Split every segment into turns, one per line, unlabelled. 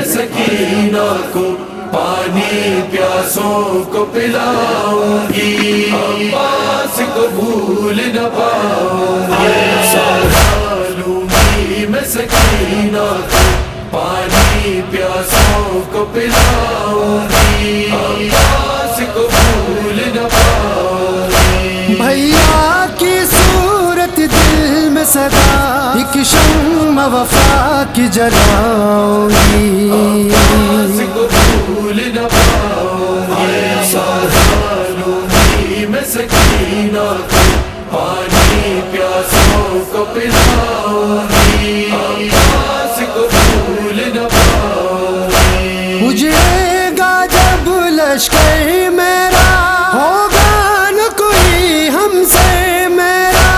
سکینہ کو پانی پیاسوں کو پلاؤں گی، عباس کو بھول نہ پاؤں گی، سارا لوں گی میں سکینہ کو پانی پیاسوں کو پلاؤں گی، عباس کو بھول نہ پاؤں گی۔
بھیا کی صورت دل میں سدا ایک شمع وفا کی جلاؤں گی،
عباس کو بھول نہ پاؤں گی، سارا لوں گی میں سکینہ کو پانی پیاسوں کو پلاؤں گی، عباس کو بھول نہ پاؤں گی۔
اجڑے گا جب لشکر میرا، ہوگا نہ کوئی ہم سے میرا،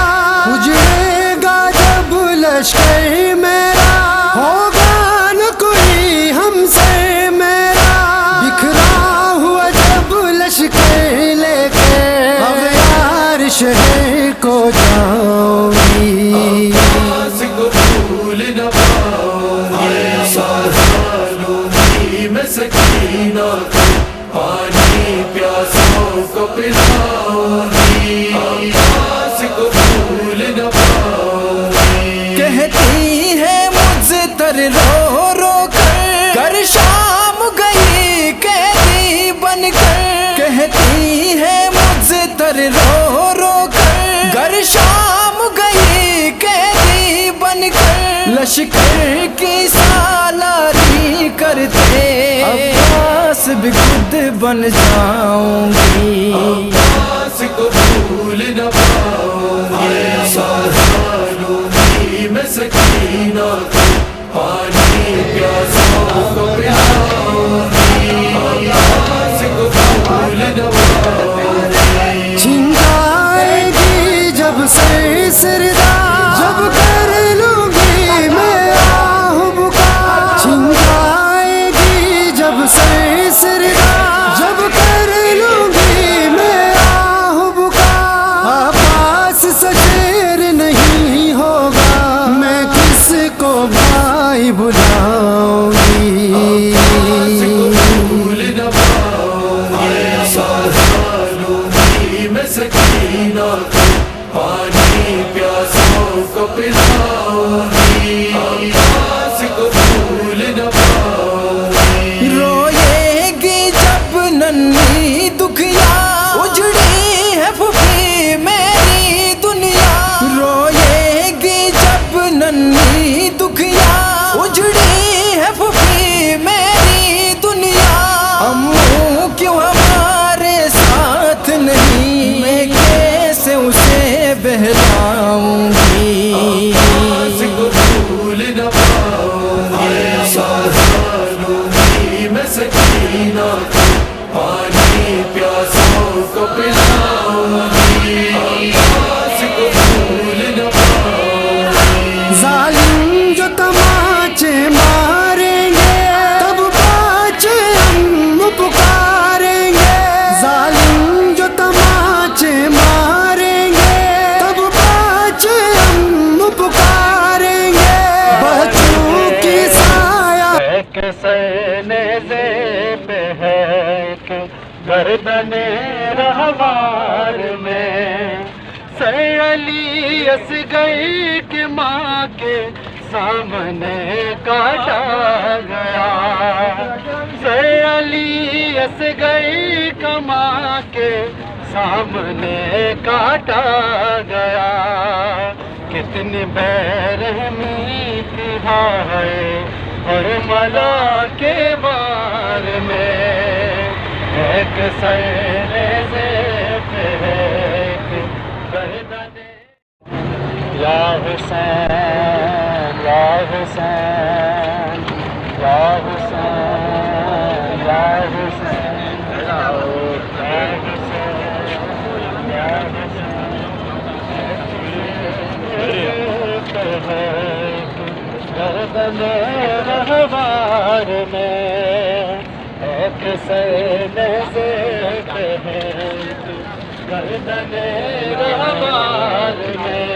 اجڑے گا جب لشکر میرا، ہوگا نہ کوئی ہم سے میرا، بکھرا ہوا جب لشکر لے کے اغیار شہر کو جاؤں گی،
عباس کو بھول نہ پاؤں گی، سارا لوں گی میں سکینہ کو پانی پیاسوں کو پلاؤں گی، عباس کو بھول نہ پاؤں گی۔
کہتی ہے مجھتر رو رو کر شام گئی قیدی بن کر، کہتی ہے مجھتر رو رو کر شام گئی قیدی بن کر، لشکر کی سالاری کرتے عباس بھی خود بن جاؤں گی،
عباس کو بھول نہ پاؤں گی، سارا لوں گی میں سکینہ کو پانی پیاسوں کو پلاؤں گی، عباس کو بھول نہ پاؤں گی۔
چھن جائے گی جب سے سردا، جب کر لوں گی میں آہ بکا، چھن جائے گی جب سے سردا، جب کر لوں گی میں آہ بکا، عباس سا شیر نہیں ہوگا، میں کس کو بھائی بلاؤں گی،
عباس کو بھول نہ پاؤں گی، سارا لوں گی میں سکینہ کو پانی پیاسوں کو پلاؤں گی، عباس کو بھول نہ پاؤں گی۔
روئے گی جب ننھی دکھیا، اجڑی ہے پھوپھی میری دنیا، روئے گی جب ننھی دکھیا، اجڑی ہے پھوپھی میری دنیا، امو کیوں ہمارے ساتھ نہیں، میں کیسے اسے بہلاؤں گی،
عباس کو بھول نہ پاؤں گی، سارا لوں گی میں سکینہ کو پانی پیاسوں کو پلاؤں گی، عباس کو بھول نہ پاؤں گی۔
ظالم جو تماچے ماریں گے تب پاچے ہم پکاریں گے، ظالم جو تماچے ماریں گے تب پاچے ہم پکاریں گے، بچوں کی سایہ
ایک سینیزے پہ ہے ایک گردن رہوار میں، سی علی اصغر کی ماں کے سامنے کاٹا گیا، سی علی اصغر کی ماں کے سامنے کاٹا گیا، کتنی بے رحمی تھی بھائی اور ملا کے بار میں، ایک سینیزے پہ ایک گردن، یا حسین یا حسین یا حسین یا حسین یا حسین یا حسین، گردن رہوار میں ایک سینیزے پہ ایک گردن رہوار میں،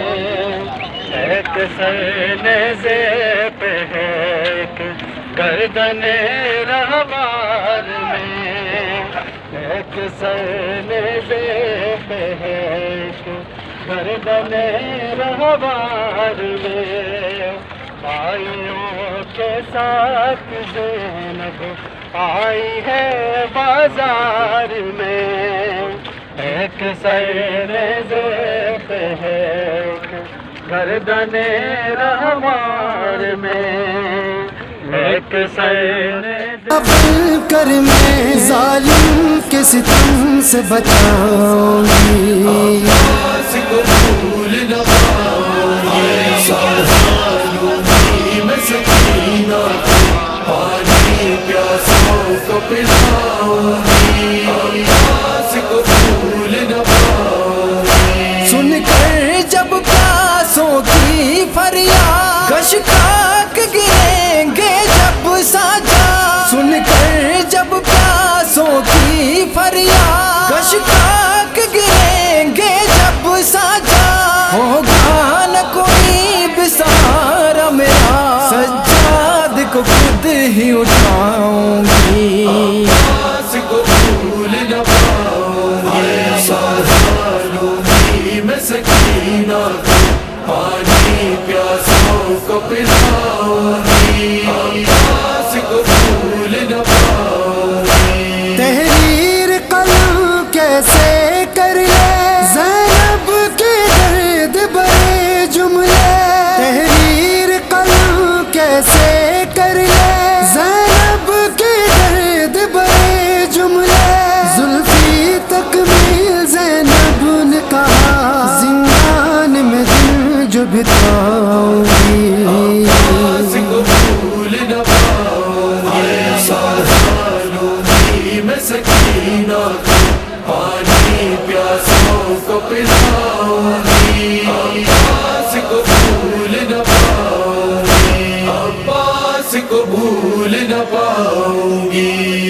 ایک سینیزے پہ ایک گردن رہوار میں ایک سرنیزے پہ ہے گردن رہوار میں بھائیوں کے ساتھ زینب آئی ہے بازار میں ایک سرنیزے پہ ہے گردن رہوار میں ایک سرنیزے
بن کر میں ظالم کے ستم سے بچاؤں گی
عباس کو بھول نہ پاؤں سازانوں کی میں سکینہ پانی پیاسوں کو پلاؤں گی عباس کو بھول نہ پاؤں
سن کر جب پیاسوں کی فریاد گش خاک گریں گے جب ساجا سن کر جب پیاسوں کی فریاد گش خاک گریں گے جب ساجا ہوگا نہ کوئی بھی سہارا میرا سجاد کو خود ہی اٹھاؤں گی
عباس کو بھول نہ پاؤں سازانوں کی میں سکینہ پانی پیاسوں کو پلاؤں گی عباس کو بھول نہ پاؤں
تحریر قلم کیسے کر لے زینب کے درد بڑے جملے تحریر قلم کیسے کر لے زینب کے درد بڑے جملے زلفی تکمیل زینب نے کہا زندان میں دل جو بتاؤں گی
عباس کو بھول نہ پاؤں سازانوں کی میں سکینہ پانی پیاسوں کو پلاؤں گی عباس کو بھول نہ پاؤں عباس کو بھول نہ پاؤں گی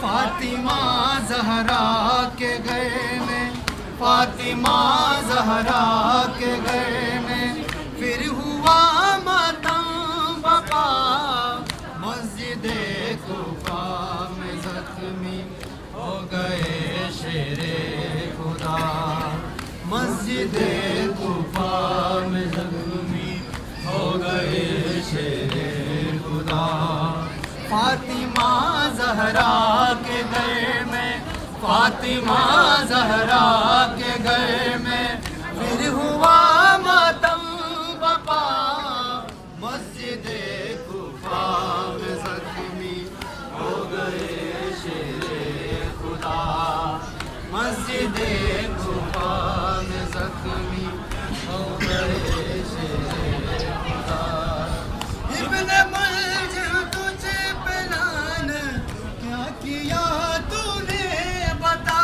فاطمہ زہرا کے گھر میں، فاطمہ زہرا کے گھر میں پھر ہوا ماتم بپا، مسجد کوفہ میں زخمی ہو گئے شیر خدا، مسجد کوفہ میں زخمی ہو گئے شیر خدا۔ فاطمہ زہرا کے گھر میں، فاطمہ زہرا کے گھر میں پھر ہوا ماتم بپا، مسجد کوفہ میں زخمی ہو گئے شیر خدا، مسجد کوفہ میں زخمی ہو گئے شیر خدا۔ ابن ملجم تجھے پلان کیا کیا تو نے بتا،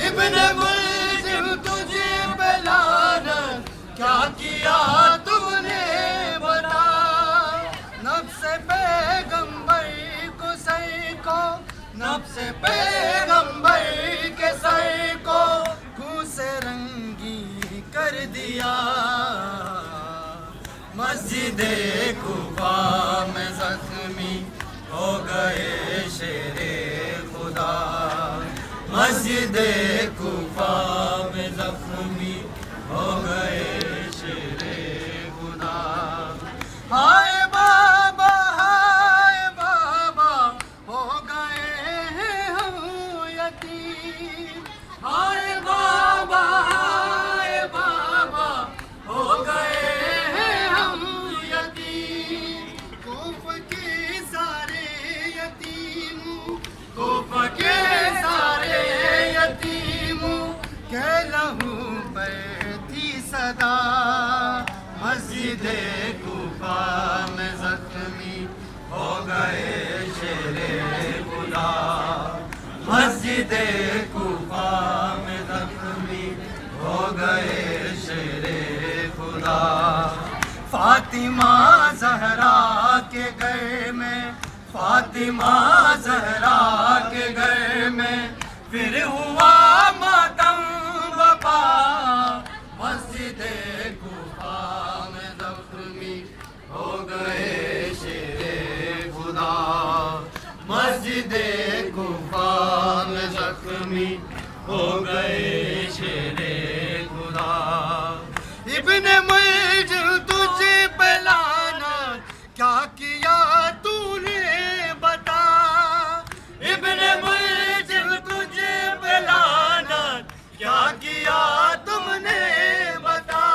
ابن ملجم تجھے پلان کیا کیا تم نے بتا، نفس پیغمبر کو سر کو، نفس پیغمبر کے سر کو خون سے رنگی کر دیا، مسجد کوفہ میں زخمی ہو گئے شیر خدا، مسجد کوفہ میں زخمی ہو گئے شیر خدا۔ ہائے بابا ہو گئے ہیں ہم یتیم، ہائے بابا ہو گئے ہیں ہم یتیم، کوفہ کے سارے یتیم، کوفہ کے سارے یتیم کہ لہو پر تھی صدا، مسجد کوفہ میں زخمی ہو گئے شیر خدا، مسجد کوفہ میں زخمی ہو گئے شیر خدا۔ فاطمہ زہرا کے گھر میں، فاطمہ زہرا کے گھر میں پھر ہوا ماتم بپا، مسجد کوفہ میں زخمی ہو گئے شیر خدا، مسجد کوفہ میں زخمی ہو گئے شیر خدا۔ ابن ملجم تجھے پلانا کیا کیا تو نے بتا، ابن ملجم تجھے پلانا کیا کیا تم نے بتا،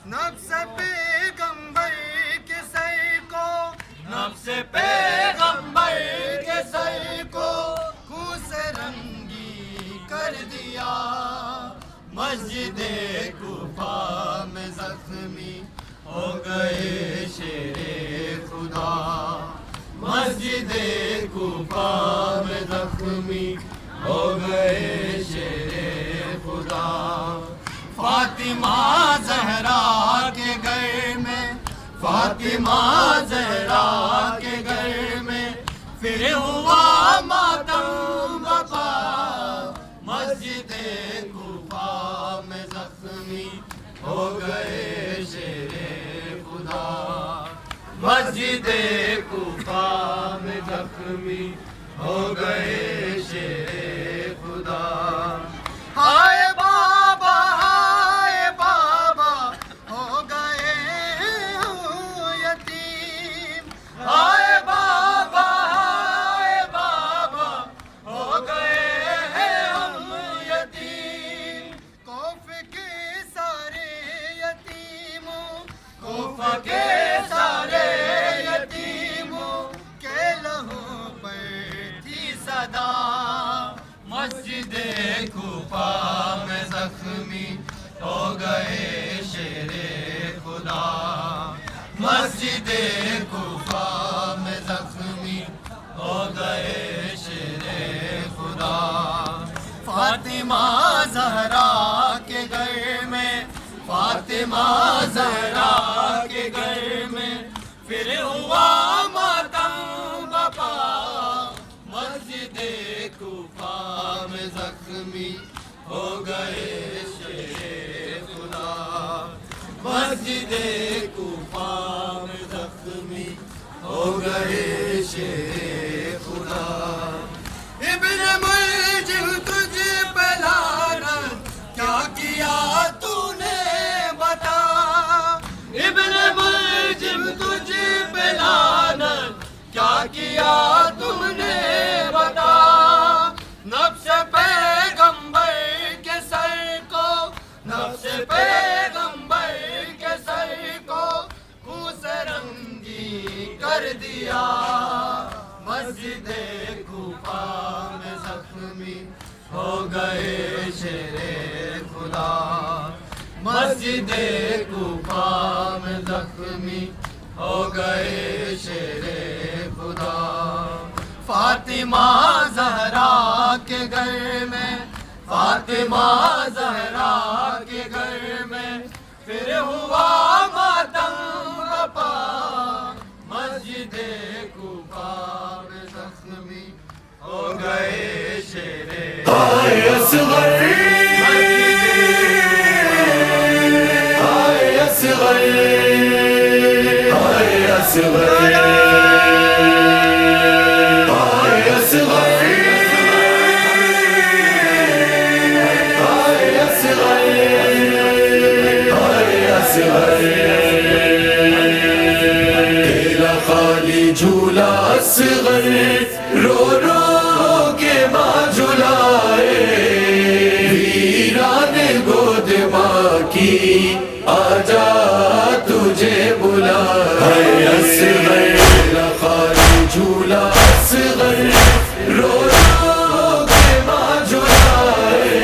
نفس پیغمبر کے سر کو، نفس پیغمبر کے سر کو خون مسجد کوفہ میں زخمی ہو گئے شیر خدا، مسجد کوفہ میں زخمی ہو گئے شیر خدا۔ فاطمہ زہرا کے گھر میں، فاطمہ زہرا کے گھر میں پھر ہوا ماتم بپا، مسجد کوفہ میں زخمی ہو گئے شیر خدا، مسجد کوفہ میں زخمی ہو گئے شیر خدا۔ ہائے بابا ہائے بابا ہو گئے ہوں یتیم، ہائے بابا ہائے بابا ہو گئے ہم یتیم۔ کوفہ کے سارے یتیموں، کوفہ کے سارے یتیموں کے لہو پر تھی صدا، مسجد کوفہ میں زخمی ہو گئے شیر خدا، مسجد کوفہ میں زخمی ہو گئے شیر خدا۔ فاطمہ زہرا کے گھر میں، فاطمہ زہرا کے گھر میں پھر ہوا ماتم بپا، مسجد کوفہ میں زخمی ہو گئے شیر خدا، مسجد کوفہ میں زخمی ہو گئے شیر خدا۔ ابن ملجم تجھ پہ لعنت کیا کیا تو نے بتا، ابن ملجم تجھ پہ لعنت کیا کیا تم نے بتا، نفس پیغمبر کے سر کو، نفس پیغمبر کے سر کو خون سے رنگی کر دیا، مسجد کوفہ میں زخمی ہو گئے شیر خدا، مسجد کوفہ میں زخمی ہو گئے شیر خدا۔ فاطمہ زہرا کے گھر میں، فاطمہ زہرا کے گھر میں پھر ہوا ماتم بپا، مسجد کوفہ میں زخمی ہو گئے شیر
آئے اصغر آئے اصغر آئے اصغر آئے اصغر آئے اصغر آئے اصغر، تیرا خالی جھولا اصغر رو رو کے ماں جھلائے، ویران گود ماں کی آجا تجھے بلائے، اصغر تیرا خالی جھولا اصغر رو رو کے ماں جھلائے،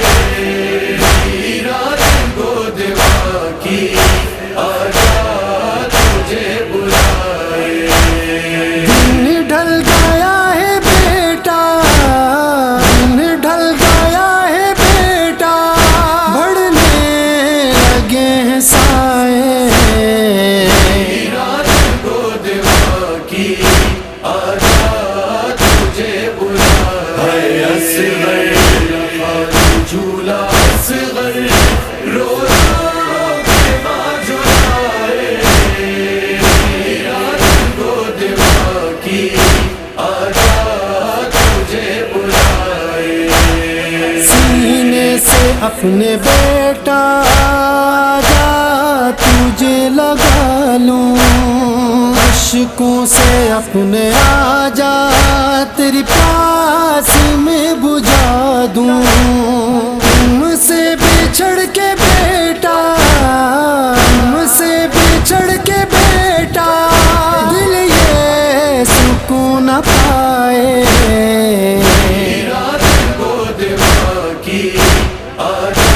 ویران گود ماں کی آجا تجھے بلائے۔
دن ڈھل گیا ہے بیٹا، دن ڈھل گیا ہے بیٹا، بڑھنے لگے ہیں سائے،
ویران گود ماں کی آجا تجھے بلائے، اصغر خالی جھولا اصغر رو رو کے ماں جھلائے، ویران گود ماں کی آجا تجھے بلائے۔
سینے سے اپنے بیٹا جا تجھے لگا لوں، اشکوں سے اپنے آجا تیری پیاس میں بجھا دوں، تم سے بچھڑ کے بیٹا، تم سے بچھڑ کے بیٹا، دل یہ سکون نہ پائے،
ویران گود ماں کی آجا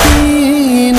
3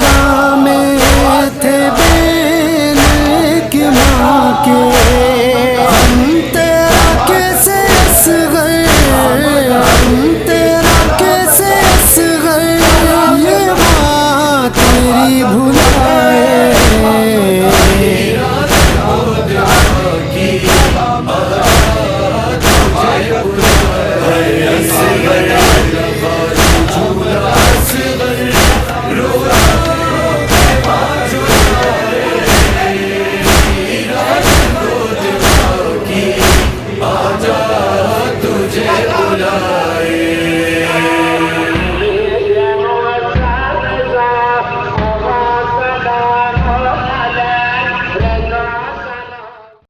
جگہ میں تھے بین کی ماں کے ہم تیرا کیسے اصغر ہم تیرا کیسے اصغر یہ ماں تیری بھلائے
اصغر